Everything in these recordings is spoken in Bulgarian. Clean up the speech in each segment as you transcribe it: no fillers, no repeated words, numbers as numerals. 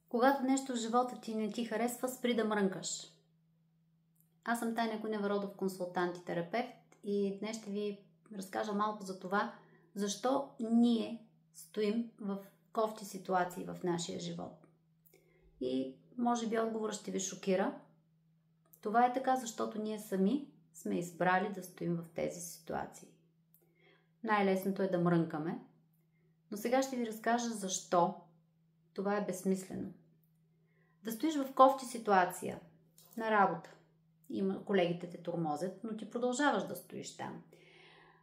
Когато нещо в живота ти не ти харесва, спри да мрънкаш. Аз съм Таня Кунева-Родов, консултант и терапевт, и днес ще ви разкажа малко за това, защо ние стоим в кофти ситуации в нашия живот. И може би отговорът ще ви шокира. Това е така, защото ние сами сме избрали да стоим в тези ситуации. Най-лесното е да мрънкаме, но сега ще ви разкажа защо това е безсмислено. Да стоиш в кофти ситуация на работа. Колегите те тормозят, но ти продължаваш да стоиш там.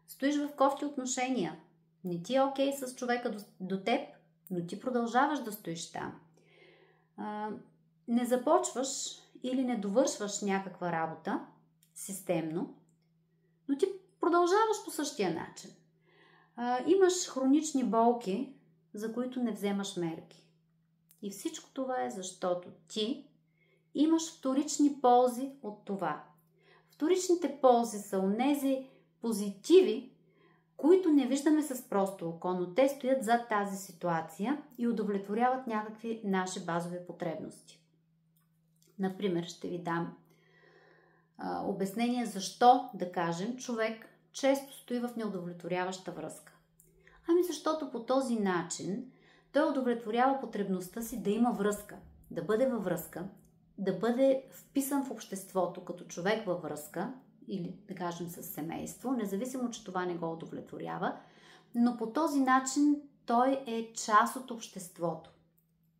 Стоиш в кофти отношения. Не ти е окей с човека до теб, но ти продължаваш да стоиш там. Не започваш или не довършваш някаква работа системно, но ти продължаваш по същия начин. Имаш хронични болки, за които не вземаш мерки. И всичко това е защото ти имаш вторични ползи от това. Вторичните ползи са онези позитиви, които не виждаме с просто око, но те стоят зад тази ситуация и удовлетворяват някакви наши базови потребности. Например, ще ви дам обяснение защо, да кажем, човек често стои в неудовлетворяваща връзка. Защото по този начин той удовлетворява потребността си да има връзка, да бъде във връзка, да бъде вписан в обществото като човек във връзка, или да кажем с семейство, независимо, че това не го удовлетворява, но по този начин той е част от обществото.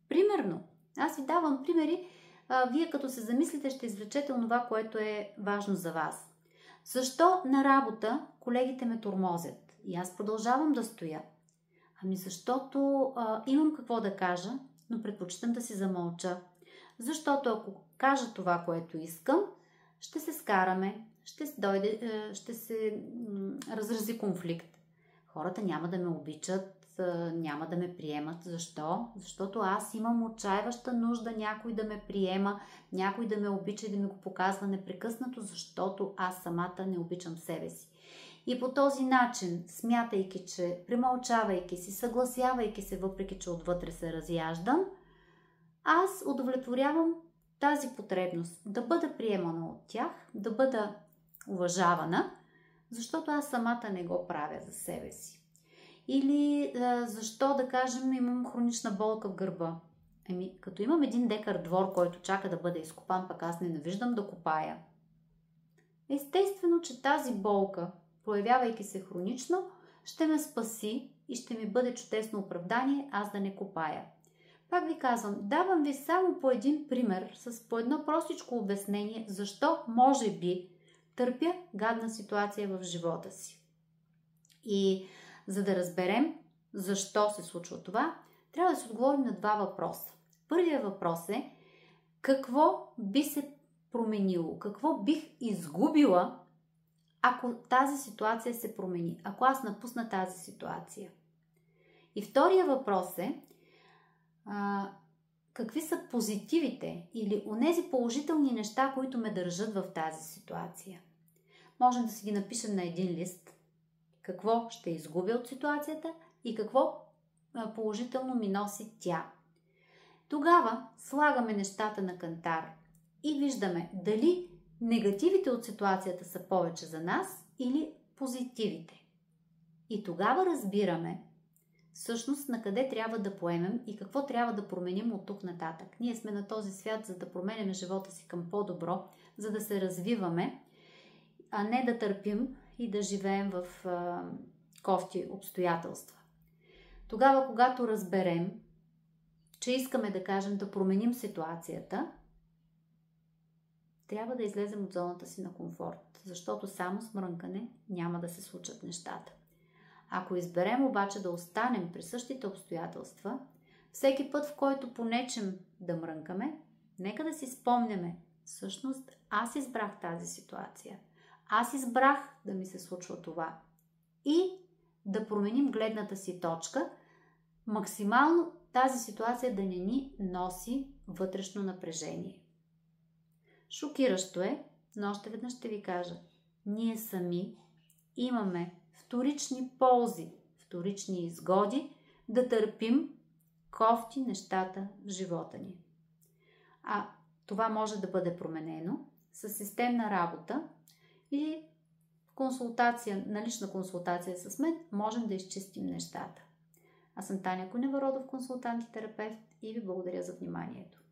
Примерно, аз ви давам примери, вие като се замислите ще извлечете онова, което е важно за вас. Защо на работа колегите ме тормозят и аз продължавам да стоя? Защото имам какво да кажа, но предпочитам да си замълча. Защото ако кажа това, което искам, ще се скараме, ще се разрази конфликт. Хората няма да ме обичат, няма да ме приемат. Защо? Защото аз имам отчаиваща нужда някой да ме приема, някой да ме обича и да ми го показва непрекъснато, защото аз самата не обичам себе си. И по този начин, смятайки, че премълчавайки си, съгласявайки се, въпреки че отвътре се разяждам, аз удовлетворявам тази потребност да бъда приемана от тях, да бъда уважавана, защото аз самата не го правя за себе си. Или защо, да кажем, имам хронична болка в гърба. Като имам един декар двор, който чака да бъде изкопан, пък аз ненавиждам да копая. Естествено, че тази болка, проявявайки се хронично, ще ме спаси и ще ми бъде чудесно оправдание аз да не копая. Пак ви казвам, давам ви само по един пример, с по едно простичко обяснение, защо може би търпя гадна ситуация в живота си. И за да разберем защо се случва това, трябва да се отговорим на два въпроса. Първият въпрос е какво би се променило, какво бих изгубила, ако тази ситуация се промени, ако аз напусна тази ситуация. И втория въпрос е какви са позитивите или онези положителни неща, които ме държат в тази ситуация. Можем да си ги напишем на един лист, какво ще изгубя от ситуацията и какво положително ми носи тя. Тогава слагаме нещата на кантар и виждаме дали негативите от ситуацията са повече за нас или позитивите. И тогава разбираме всъщност на къде трябва да поемем и какво трябва да променим от тук нататък. Ние сме на този свят, за да променяме живота си към по-добро, за да се развиваме, а не да търпим и да живеем в кофти обстоятелства. Тогава, когато разберем, че искаме да кажем да променим ситуацията, трябва да излезем от зоната си на комфорт, защото само с мрънкане няма да се случат нещата. Ако изберем обаче да останем при същите обстоятелства, всеки път, в който понечем да мрънкаме, нека да си спомняме, всъщност аз избрах тази ситуация. Аз избрах да ми се случва това. И да променим гледната си точка, максимално тази ситуация да не ни носи вътрешно напрежение. Шокиращо е, но още веднъж ще ви кажа, ние сами имаме вторични ползи, вторични изгоди да търпим кофти нещата в живота ни. А това може да бъде променено с системна работа и лична консултация с мен можем да изчистим нещата. Аз съм Таня Кунева, родов консултант и терапевт и ви благодаря за вниманието.